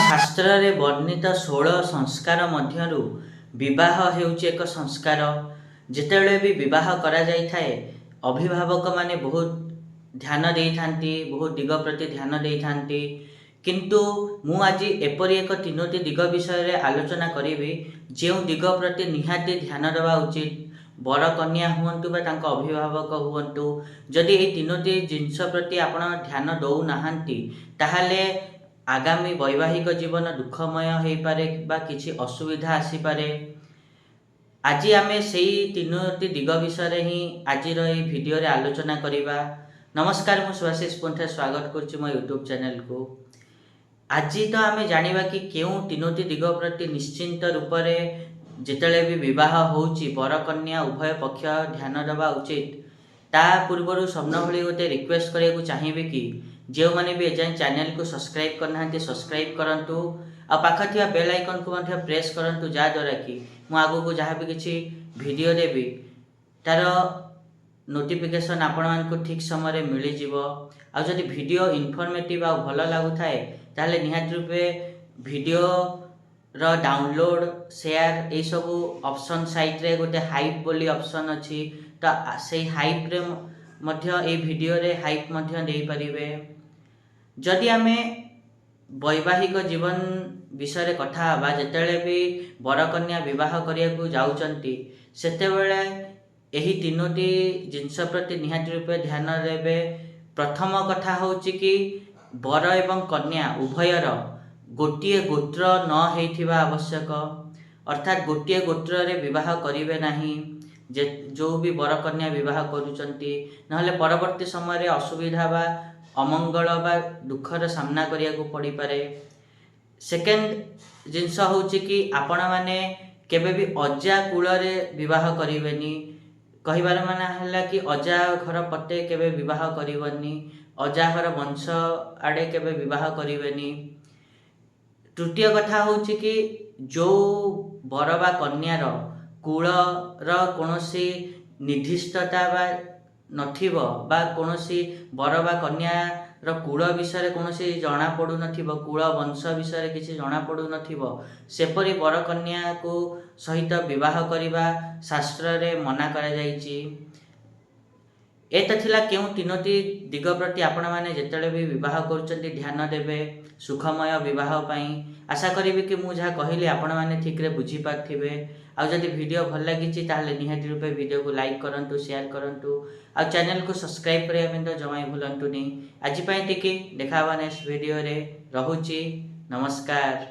शास्त्र रे वर्णित 16 संस्कार मध्यरु विवाह हेउची एक संस्कार। जेतेबेले भी विवाह करा जाई थाए अभिभावक माने बहुत ध्यान देई थांती, बहुत दिग प्रति ध्यान देई थांती। किंतु मु आज एपरि एक तीनोटी दिग विषय रे आलोचना करिवि जेउ दिग प्रति निहाती ध्यान देवा उचित। बर कन्या हुअन्तु बा तांको अभिभावक हुअन्तु, जदि एई तीनोटी जिनिस प्रति आपण ध्यान दउ नाहांती ताहाले आगामी वैवाहिक जीवन दुखमय हो पारे बा किछि असुविधा आसी पारे। आज आमे सेई तीनोटी दिग विषय ही आजिर एई भिडियो रे आलोचना करिबा। नमस्कार, मु सुभाषिष पंथा स्वागत करछि मो यूट्यूब चैनल को। आज तो आमे जानिबा कि केउ तीनोटी दिग प्रति निश्चिंत रूप रे जेतेले भी विवाह होउची बर कन्या उभय पक्ष ध्यान देवा उचित। ता पूर्वरु सबन भली गोटे रिक्वेस्ट करिया को चाहिबे कि जो माने भी एजान चैनल को सब्सक्राइब करना सब्सक्राइब करंतु आ पाख थिया बेल आइकन को मध्य प्रेस करंतु, जा द्वारा कि मु आगो को जहाँ भी किछि वीडियो देबी तार नोटिफिकेशन आपण मान को ठीक समय रे मिली जिवो। आ जदि वीडियो इन्फॉर्मेटिव आ भलो लागु थाए ताले निहात रूपे वीडियो रो डाउनलोड शेयर ए सब ऑप्शन साइट रे गोटे हाइप बोली ऑप्शन अछि, तो से हाइप रे मध्य ए वीडियो रे हाइप मध्य देई परिबे। जदि आमे वैवाहिक जीवन विषय रे कथा हबा, जेतेबेले भी बर कन्या विवाह करिया को जाउचंती सेतेबेले एही तीनोटी जिनिस प्रति निहाती रूपे ध्यान देबे। प्रथम कथा होउची कि बर एवं कन्या उभयर गोटिए गोत्र न हेइथिबा आवश्यक, अर्थात गोटिए गोत्र रे विवाह करिवे नाही। जे जो भी बर कन्या विवाह करूचंती नहले परवर्ती समय रे असुविधा बा अमंगल बा दुखर सामना करिया को पड़ी पारे। सेकेंड जिनस होउची कि आपण माने केबे भी अजा कुल रे विवाह करिवेनी। कहिबार माने हला कि अजा घर पटे केबे विवाह करिवनी, अजा घर वंश आडे केबे विवाह करिवेनी। तृतीय कथा होउची कि जो बर बा कन्यार कुल र कोनोसी निर्दिष्टता बा नथिबो बा कोनोसी बर बा कन्या र कुल विषय रे कोनोसी जणा पडु नथिबो, कुल वंश विषय रे किछि जणा पडु नथिबो, सेपरि बर कन्या को सहित विवाह करिबा शास्त्र रे मना करा जाईची। एत थिला केउ तीनोटी दिग प्रति आपण माने जेतेले भी विवाह करूचंती ध्यान देबे सुखमय विवाह पई। आशा करिबे कि मु जहा कहिली आपण माने ठीक रे बुझी पाथिबे। आ जदि वीडियो भल लागिची ताले निहाती रूपे वीडियो को लाइक करंतु, शेयर करंतु आ चैनल को सब्सक्राइब करिया बिंदु जमाई भूलंतु नी। आज पई टिके देखावा नेक्स्ट वीडियो रे। रहुची, नमस्कार।